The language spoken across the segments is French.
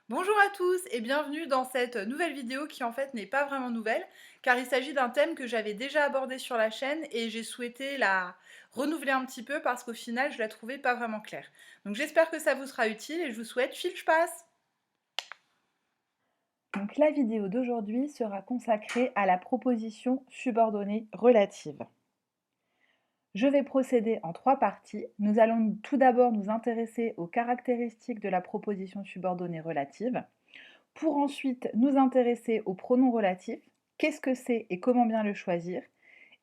Bonjour à tous et bienvenue dans cette nouvelle vidéo qui en fait n'est pas vraiment nouvelle car il s'agit d'un thème que j'avais déjà abordé sur la chaîne et j'ai souhaité la renouveler un petit peu parce qu'au final je la trouvais pas vraiment claire. Donc j'espère que ça vous sera utile et je vous souhaite file je passe. Donc la vidéo d'aujourd'hui sera consacrée à la proposition subordonnée relative. Je vais procéder en trois parties. Nous allons tout d'abord nous intéresser aux caractéristiques de la proposition subordonnée relative. Pour ensuite nous intéresser au pronom relatif, qu'est-ce que c'est et comment bien le choisir.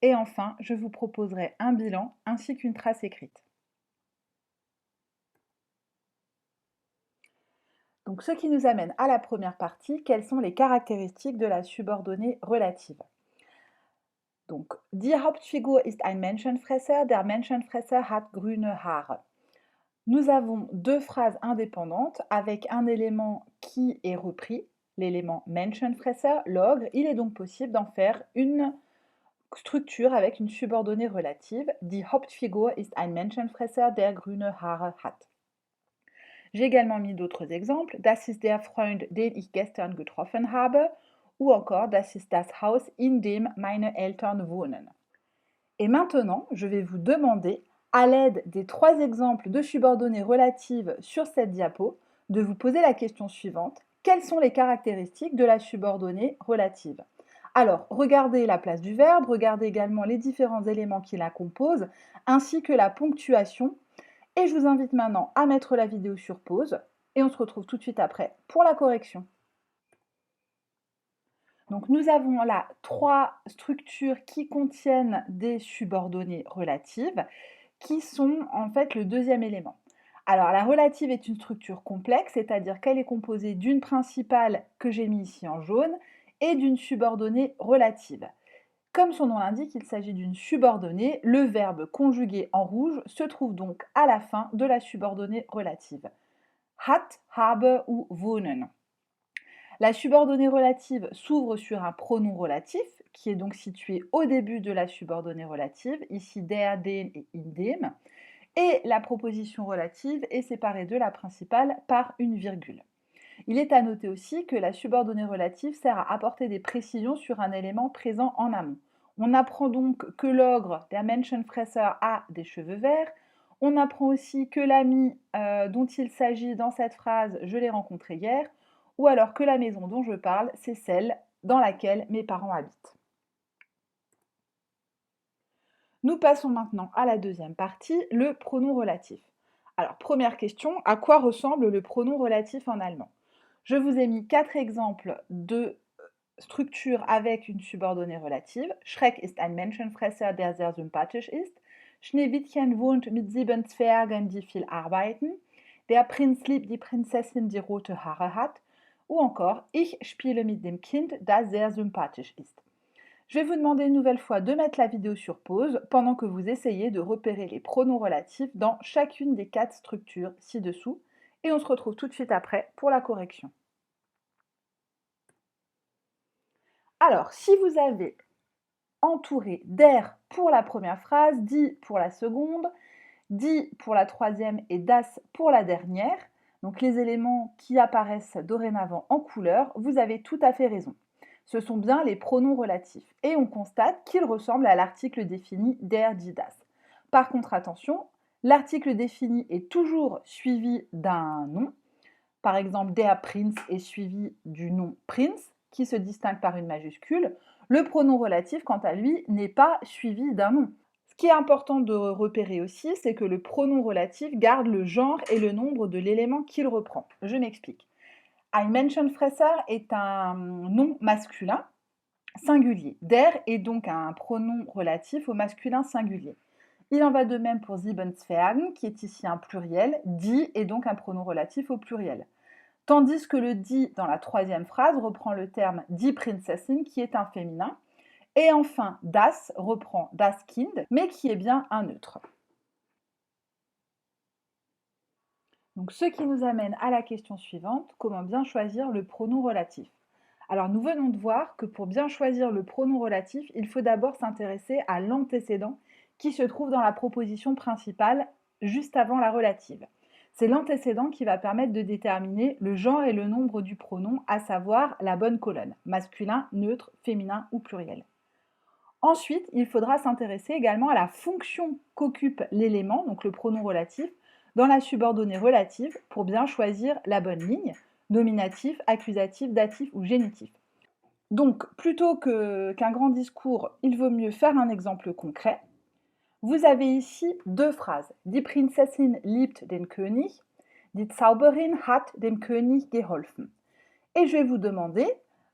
Et enfin, je vous proposerai un bilan ainsi qu'une trace écrite. Donc, ce qui nous amène à la première partie, quelles sont les caractéristiques de la subordonnée relative. Donc, die Hauptfigur ist ein Menschenfresser, der Menschenfresser hat grüne Haare. Nous avons deux phrases indépendantes avec un élément qui est repris, l'élément Menschenfresser, l'ogre. Il est donc possible d'en faire une structure avec une subordonnée relative. Die Hauptfigur ist ein Menschenfresser, der grüne Haare hat. J'ai également mis d'autres exemples. Das ist der Freund, den ich gestern getroffen habe. Ou encore, das ist das Haus, in dem meine Eltern wohnen. Et maintenant, je vais vous demander, à l'aide des trois exemples de subordonnées relatives sur cette diapo, de vous poser la question suivante. Quelles sont les caractéristiques de la subordonnée relative? Alors, regardez la place du verbe, regardez également les différents éléments qui la composent, ainsi que la ponctuation. Et je vous invite maintenant à mettre la vidéo sur pause, et on se retrouve tout de suite après pour la correction. Donc nous avons là trois structures qui contiennent des subordonnées relatives, qui sont en fait le deuxième élément. Alors la relative est une structure complexe, c'est-à-dire qu'elle est composée d'une principale que j'ai mis ici en jaune et d'une subordonnée relative. Comme son nom l'indique, il s'agit d'une subordonnée. Le verbe conjugué en rouge se trouve donc à la fin de la subordonnée relative. Hat, habe ou wohnen. La subordonnée relative s'ouvre sur un pronom relatif, qui est donc situé au début de la subordonnée relative, ici der, den et in dem, et la proposition relative est séparée de la principale par une virgule. Il est à noter aussi que la subordonnée relative sert à apporter des précisions sur un élément présent en amont. On apprend donc que l'ogre, der Menschenfresser, a des cheveux verts. On apprend aussi que l'ami dont il s'agit dans cette phrase, je l'ai rencontré hier, ou alors que la maison dont je parle, c'est celle dans laquelle mes parents habitent. Nous passons maintenant à la deuxième partie, le pronom relatif. Alors, première question, à quoi ressemble le pronom relatif en allemand? Je vous ai mis 4 exemples de structures avec une subordonnée relative. Schreck ist ein Menschenfresser, der sehr sympathisch ist. Schneewittchen wohnt mit 7 Zwergen, die viel arbeiten. Der Prinz liebt die Prinzessin, die rote Haare hat. Ou encore, ich spiele mit dem Kind, das sehr sympathisch ist. Je vais vous demander une nouvelle fois de mettre la vidéo sur pause pendant que vous essayez de repérer les pronoms relatifs dans chacune des 4 structures ci-dessous. Et on se retrouve tout de suite après pour la correction. Alors, si vous avez entouré der pour la première phrase, die pour la seconde, die pour la troisième et das pour la dernière, donc les éléments qui apparaissent dorénavant en couleur, vous avez tout à fait raison. Ce sont bien les pronoms relatifs. Et on constate qu'ils ressemblent à l'article défini der, die, das. Par contre, attention, l'article défini est toujours suivi d'un nom. Par exemple, der Prinz est suivi du nom Prinz, qui se distingue par une majuscule. Le pronom relatif, quant à lui, n'est pas suivi d'un nom. Ce qui est important de repérer aussi, c'est que le pronom relatif garde le genre et le nombre de l'élément qu'il reprend. Je m'explique. Ein Menschenfresser est un nom masculin singulier. Der est donc un pronom relatif au masculin singulier. Il en va de même pour sieben Zwergen, qui est ici un pluriel. Die est donc un pronom relatif au pluriel. Tandis que le die dans la troisième phrase reprend le terme die Prinzessin, qui est un féminin. Et enfin, das reprend das Kind, mais qui est bien un neutre. Donc, ce qui nous amène à la question suivante, comment bien choisir le pronom relatif? Alors, nous venons de voir que pour bien choisir le pronom relatif, il faut d'abord s'intéresser à l'antécédent qui se trouve dans la proposition principale juste avant la relative. C'est l'antécédent qui va permettre de déterminer le genre et le nombre du pronom, à savoir la bonne colonne, masculin, neutre, féminin ou pluriel. Ensuite, il faudra s'intéresser également à la fonction qu'occupe l'élément, donc le pronom relatif, dans la subordonnée relative pour bien choisir la bonne ligne, nominatif, accusatif, datif ou génitif. Donc, plutôt qu'un grand discours, il vaut mieux faire un exemple concret. Vous avez ici deux phrases. Die Prinzessin liebt den König, die Zauberin hat dem König geholfen. Et je vais vous demander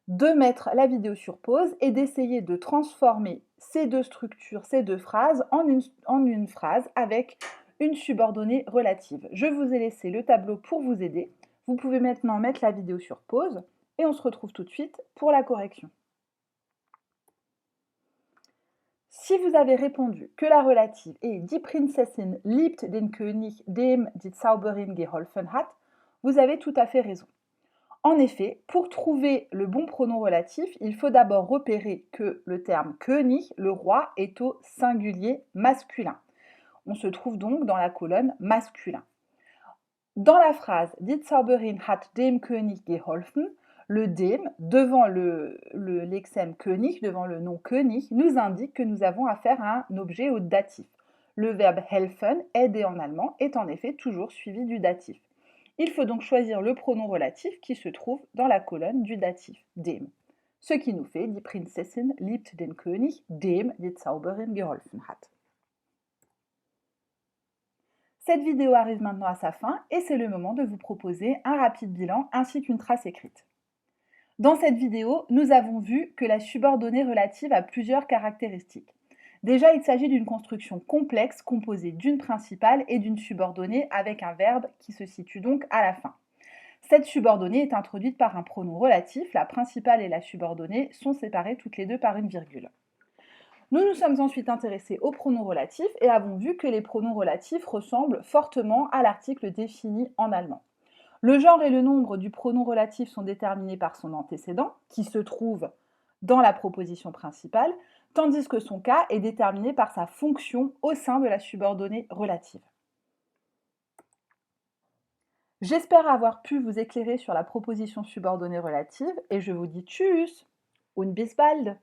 de mettre la vidéo sur pause et d'essayer de transformer ces deux structures, ces deux phrases, en une phrase avec une subordonnée relative. Je vous ai laissé le tableau pour vous aider. Vous pouvez maintenant mettre la vidéo sur pause et on se retrouve tout de suite pour la correction. Si vous avez répondu que la relative est Die Prinzessin liebt den König, dem die Zauberin geholfen hat, vous avez tout à fait raison. En effet, pour trouver le bon pronom relatif, il faut d'abord repérer que le terme König, le roi, est au singulier masculin. On se trouve donc dans la colonne masculin. Dans la phrase Die Zauberin hat dem König geholfen, le dem, devant le lexème König, devant le nom König, nous indique que nous avons affaire à un objet au datif. Le verbe helfen, aider en allemand, est en effet toujours suivi du datif. Il faut donc choisir le pronom relatif qui se trouve dans la colonne du datif, dem. Ce qui nous fait Die Prinzessin liebt den König, dem die Zauberin geholfen hat. Cette vidéo arrive maintenant à sa fin et c'est le moment de vous proposer un rapide bilan ainsi qu'une trace écrite. Dans cette vidéo, nous avons vu que la subordonnée relative a plusieurs caractéristiques. Déjà, il s'agit d'une construction complexe composée d'une principale et d'une subordonnée avec un verbe qui se situe donc à la fin. Cette subordonnée est introduite par un pronom relatif, la principale et la subordonnée sont séparées toutes les deux par une virgule. Nous nous sommes ensuite intéressés aux pronoms relatifs et avons vu que les pronoms relatifs ressemblent fortement à l'article défini en allemand. Le genre et le nombre du pronom relatif sont déterminés par son antécédent, qui se trouve dans la proposition principale, tandis que son cas est déterminé par sa fonction au sein de la subordonnée relative. J'espère avoir pu vous éclairer sur la proposition subordonnée relative et je vous dis tschüss und bis bald!